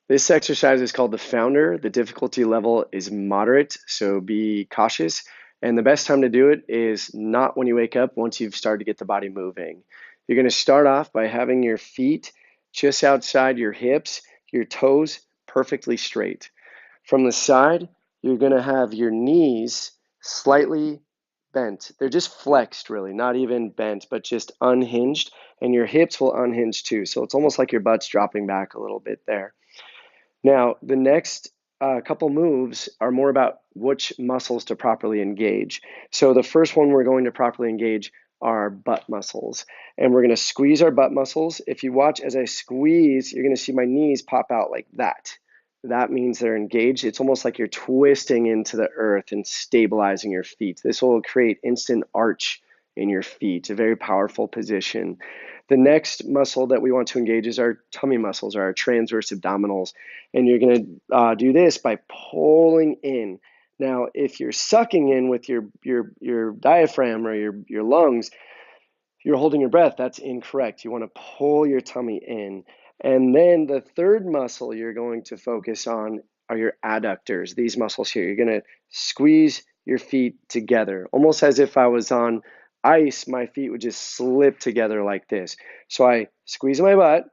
This exercise is called the Founder. The difficulty level is moderate, so be cautious. And the best time to do it is not when you wake up, once you've started to get the body moving. You're going to start off by having your feet just outside your hips, your toes perfectly straight. From the side, you're going to have your knees slightly bent. They're just flexed, really, not even bent, but just unhinged. And your hips will unhinge too. So it's almost like your butt's dropping back a little bit there. Now, the next couple moves are more about which muscles to properly engage. So the first one we're going to properly engage are our butt muscles. And we're going to squeeze our butt muscles. If you watch as I squeeze, you're going to see my knees pop out like that. That means they're engaged. It's almost like you're twisting into the earth and stabilizing your feet. This will create instant arch in your feet, a very powerful position. The next muscle that we want to engage is our tummy muscles, or our transverse abdominals. And you're going to do this by pulling in. Now, if you're sucking in with your diaphragm or your lungs, you're holding your breath. That's incorrect. You want to pull your tummy in. And then the third muscle you're going to focus on are your adductors, these muscles here. You're going to squeeze your feet together, almost as if I was on ice. My feet would just slip together like this. So I squeeze my butt,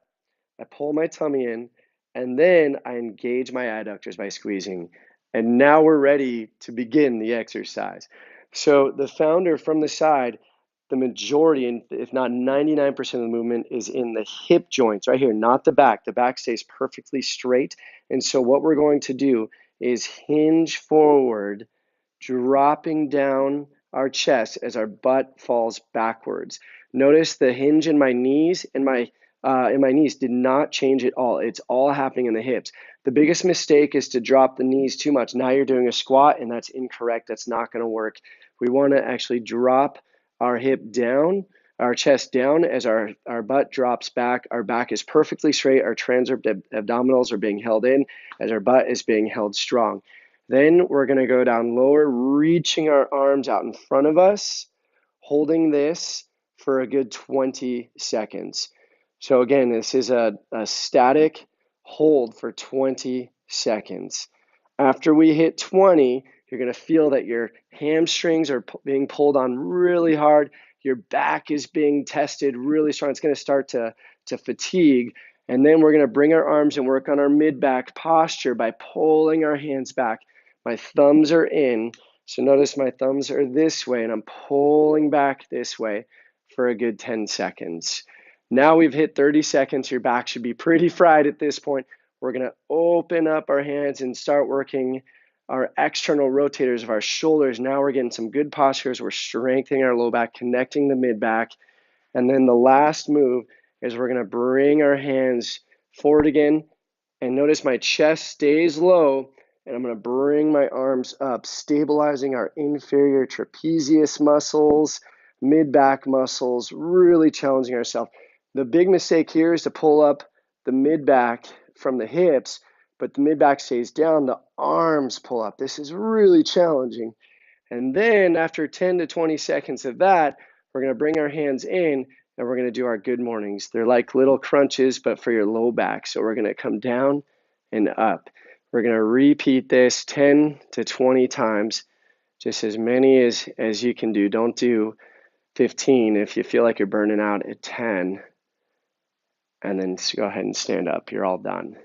I pull my tummy in, and then I engage my adductors by squeezing. And now we're ready to begin the exercise. So the Founder from the side, the majority, if not 99% of the movement, is in the hip joints right here, not the back. The back stays perfectly straight. And so what we're going to do is hinge forward, dropping down our chest as our butt falls backwards. Notice the hinge in my knees and my knees did not change at all. It's all happening in the hips. The biggest mistake is to drop the knees too much. Now you're doing a squat, and that's incorrect. That's not going to work. We want to actually drop our hip down, our chest down as our butt drops back. Our back is perfectly straight. Our transverse abdominals are being held in as our butt is being held strong. Then we're going to go down lower, reaching our arms out in front of us, holding this for a good 20 seconds. So again, this is a static hold for 20 seconds. After we hit 20, you're going to feel that your hamstrings are being pulled on really hard. Your back is being tested really strong. It's going to start to fatigue. And then we're going to bring our arms and work on our mid-back posture by pulling our hands back. My thumbs are in. So notice my thumbs are this way, and I'm pulling back this way for a good 10 seconds. Now we've hit 30 seconds. Your back should be pretty fried at this point. We're going to open up our hands and start working our external rotators of our shoulders. Now we're getting some good postures. We're strengthening our low back, connecting the mid back. And then the last move is we're going to bring our hands forward again. And notice my chest stays low. And I'm going to bring my arms up, stabilizing our inferior trapezius muscles, mid-back muscles, really challenging ourselves. The big mistake here is to pull up the mid-back from the hips, but the mid-back stays down, the arms pull up. This is really challenging. And then after 10 to 20 seconds of that, we're going to bring our hands in and we're going to do our good mornings. They're like little crunches, but for your low back. So we're going to come down and up. We're going to repeat this 10 to 20 times, just as many as you can do. Don't do 15 if you feel like you're burning out at 10. And then go ahead and stand up. You're all done.